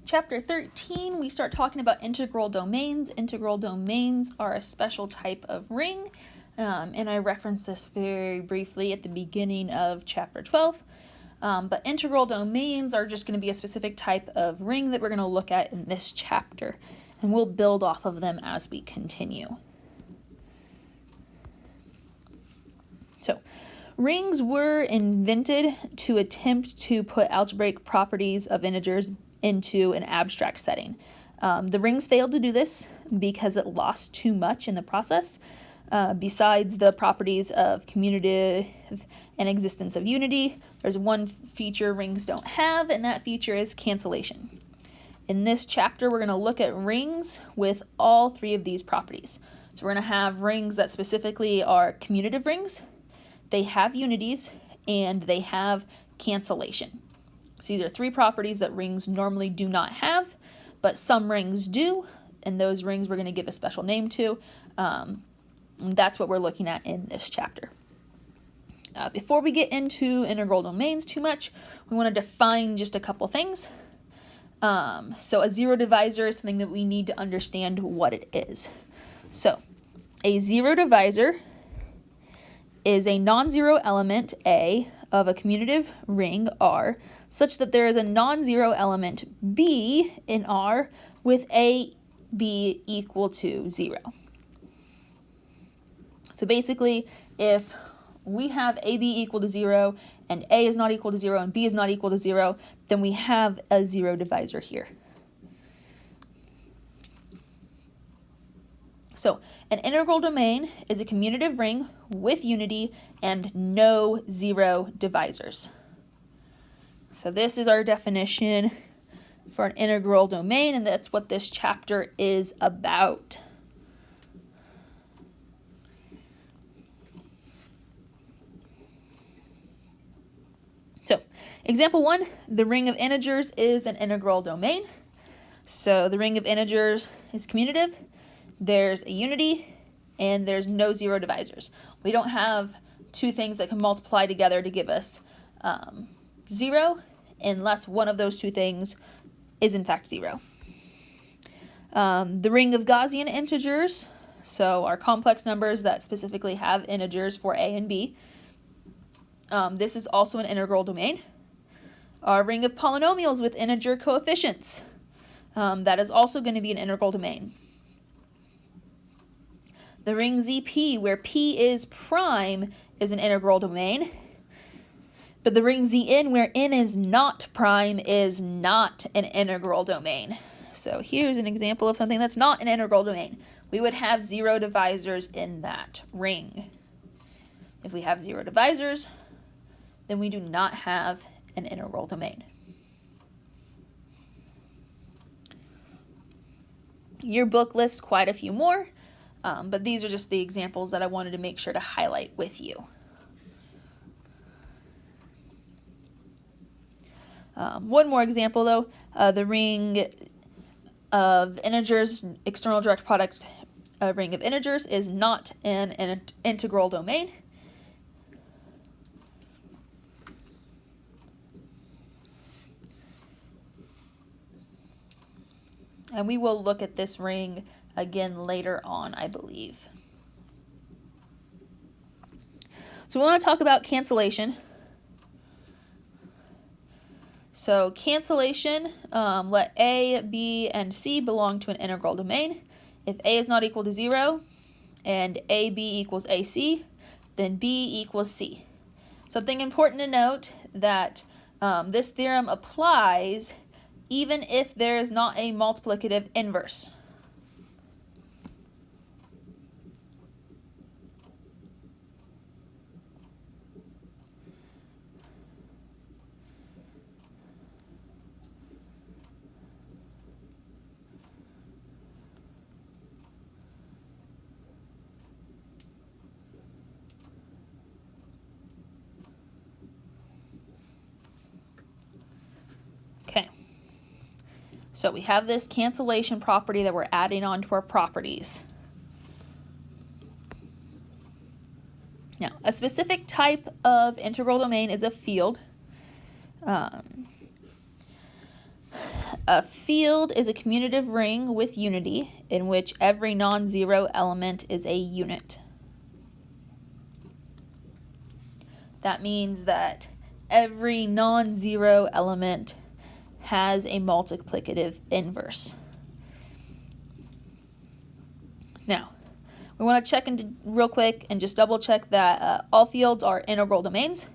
Chapter 13, we start talking about integral domains. Integral domains are a special type of ring, and I referenced this very briefly at the beginning of chapter 12. But integral domains are just going to be a specific type of ring that we're going to look at in this chapter, and we'll build off of them as we continue. So, rings were invented to attempt to put algebraic properties of integers into an abstract setting. The rings failed to do this because it lost too much in the process. Besides the properties of commutative and existence of unity, there's one feature rings don't have, and that feature is cancellation. In this chapter, we're going to look at rings with all three of these properties. So we're going to have rings that specifically are commutative rings, they have unities, and they have cancellation. So these are three properties that rings normally do not have, but some rings do, and those rings we're going to give a special name to. And that's what we're looking at in this chapter. Before we get into integral domains too much, we want to define just a couple things. So a zero divisor is something that we need to understand what it is. So a zero divisor is a non-zero element A of a commutative ring R such that there is a non-zero element B in R with A, B equal to 0. So basically, if we have AB equal to 0 and A is not equal to 0 and B is not equal to 0, then we have a zero divisor here. So an integral domain is a commutative ring with unity and no zero divisors. So this is our definition for an integral domain, and that's what this chapter is about. So example 1, the ring of integers is an integral domain. So the ring of integers is commutative. There's a unity, and there's no zero divisors. We don't have two things that can multiply together to give us 0 unless one of those two things is in fact 0. The ring of Gaussian integers, so our complex numbers that specifically have integers for A and B, this is also an integral domain. Our ring of polynomials with integer coefficients, that is also going to be an integral domain. The ring ZP, where P is prime, is an integral domain. But the ring Zn, where n is not prime, is not an integral domain. So here's an example of something that's not an integral domain. We would have zero divisors in that ring. If we have zero divisors, then we do not have an integral domain. Your book lists quite a few more. But these are just the examples that I wanted to make sure to highlight with you. One more example, though, the ring of integers, external direct product ring of integers is not an integral domain. And we will look at this ring again later on, I believe. So we want to talk about cancellation. So cancellation, let A, B, and C belong to an integral domain. If A is not equal to 0 and AB equals AC, then B equals C. Something important to note that this theorem applies even if there is not a multiplicative inverse. Okay, so we have this cancellation property that we're adding on to our properties. Now, a specific type of integral domain is a field. A field is a commutative ring with unity in which every non-zero element is a unit. That means that every non-zero element has a multiplicative inverse. Now, we want to check into real quick and just double check that all fields are integral domains,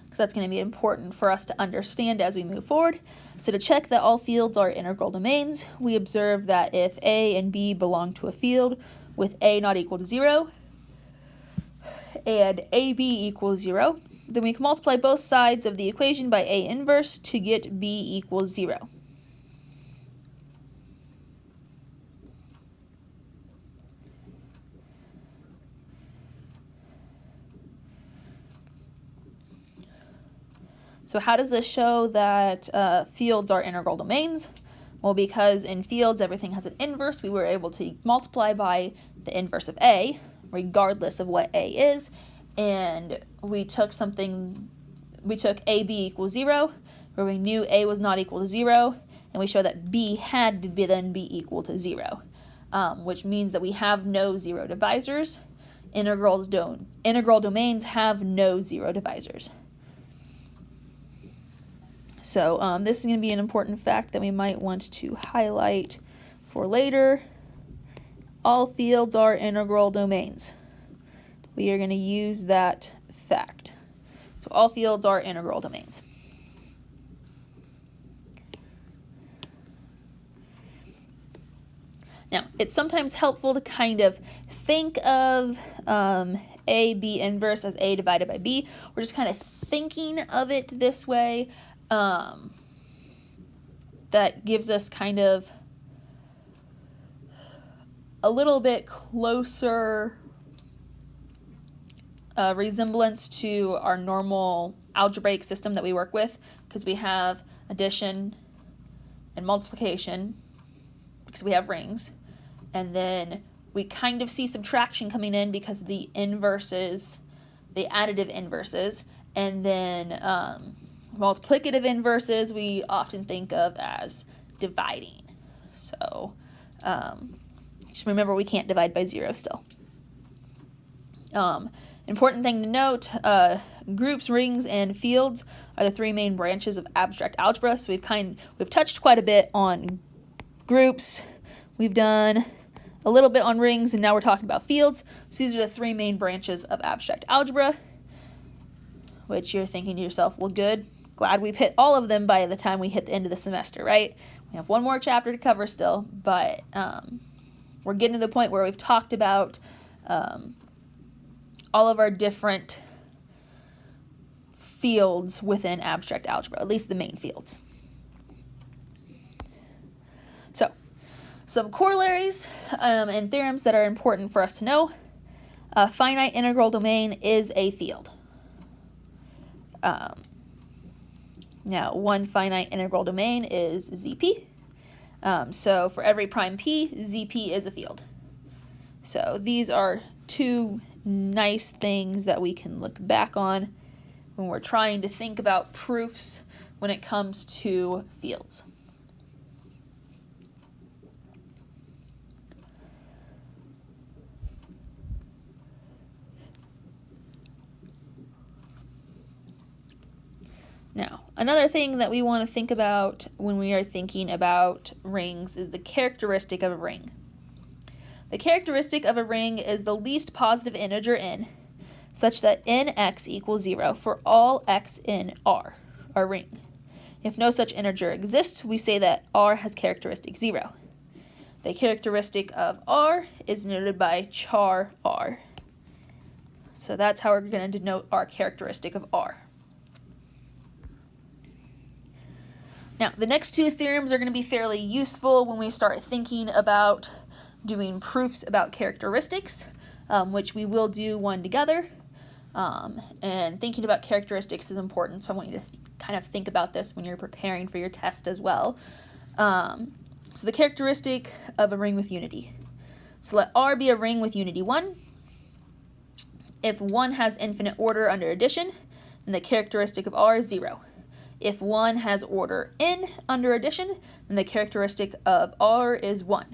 because that's going to be important for us to understand as we move forward. So to check that all fields are integral domains, we observe that if A and B belong to a field with A not equal to 0 and AB equals 0, then we can multiply both sides of the equation by A inverse to get B equals 0. So how does this show that fields are integral domains? Well, because in fields everything has an inverse, we were able to multiply by the inverse of A, regardless of what A is, and we took AB equals 0, where we knew A was not equal to 0, and we show that B had to then be equal to 0, which means that we have no zero divisors. Integral domains have no zero divisors. So this is going to be an important fact that we might want to highlight for later. All fields are integral domains. We are going to use that fact. So all fields are integral domains. Now, it's sometimes helpful to kind of think of A, B inverse as A divided by B. We're just kind of thinking of it this way. That gives us kind of a little bit closer resemblance to our normal algebraic system that we work with, because we have addition and multiplication because we have rings, and then we kind of see subtraction coming in because of the inverses, the additive inverses, and then multiplicative inverses we often think of as dividing. So just remember we can't divide by 0 still. Important thing to note, groups, rings, and fields are the three main branches of abstract algebra. So we've touched quite a bit on groups, we've done a little bit on rings, and now we're talking about fields. So these are the three main branches of abstract algebra, which you're thinking to yourself, well, good. Glad we've hit all of them by the time we hit the end of the semester, right? We have one more chapter to cover still, but we're getting to the point where we've talked about all of our different fields within abstract algebra, at least the main fields. So, some corollaries and theorems that are important for us to know. A finite integral domain is a field. Now, one finite integral domain is ZP. So for every prime P, ZP is a field. So these are two nice things that we can look back on when we're trying to think about proofs when it comes to fields. Now, another thing that we want to think about when we are thinking about rings is the characteristic of a ring. The characteristic of a ring is the least positive integer n, such that nx equals 0 for all x in R, our ring. If no such integer exists, we say that R has characteristic 0. The characteristic of R is denoted by char R. So that's how we're going to denote our characteristic of R. Now, the next two theorems are going to be fairly useful when we start thinking about doing proofs about characteristics, which we will do one together. And thinking about characteristics is important, so I want you to kind of think about this when you're preparing for your test as well. So the characteristic of a ring with unity. So let R be a ring with unity 1. If 1 has infinite order under addition, then the characteristic of R is 0. If 1 has order n under addition, then the characteristic of R is 1.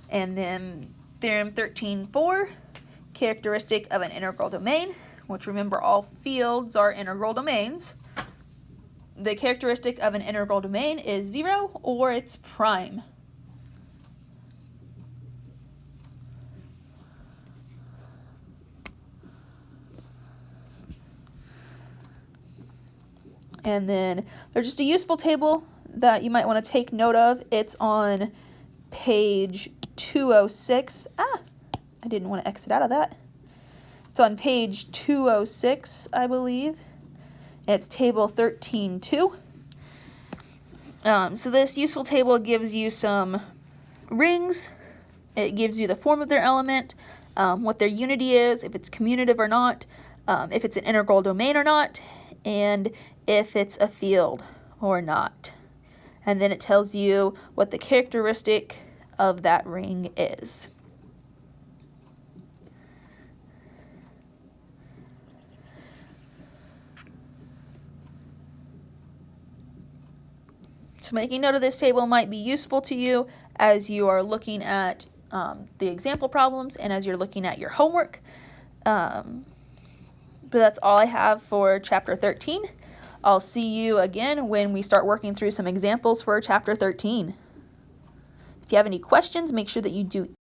And then theorem 13.4, characteristic of an integral domain, which remember all fields are integral domains. The characteristic of an integral domain is 0 or it's prime. And then there's just a useful table that you might want to take note of. It's on page 206. I didn't want to exit out of that. It's on page 206, I believe. It's table 13.2. So this useful table gives you some rings. It gives you the form of their element, what their unity is, if it's commutative or not, if it's an integral domain or not, and if it's a field or not. And then it tells you what the characteristic of that ring is. So making note of this table might be useful to you as you are looking at the example problems and as you're looking at your homework. But that's all I have for chapter 13. I'll see you again when we start working through some examples for chapter 13. If you have any questions, make sure that you do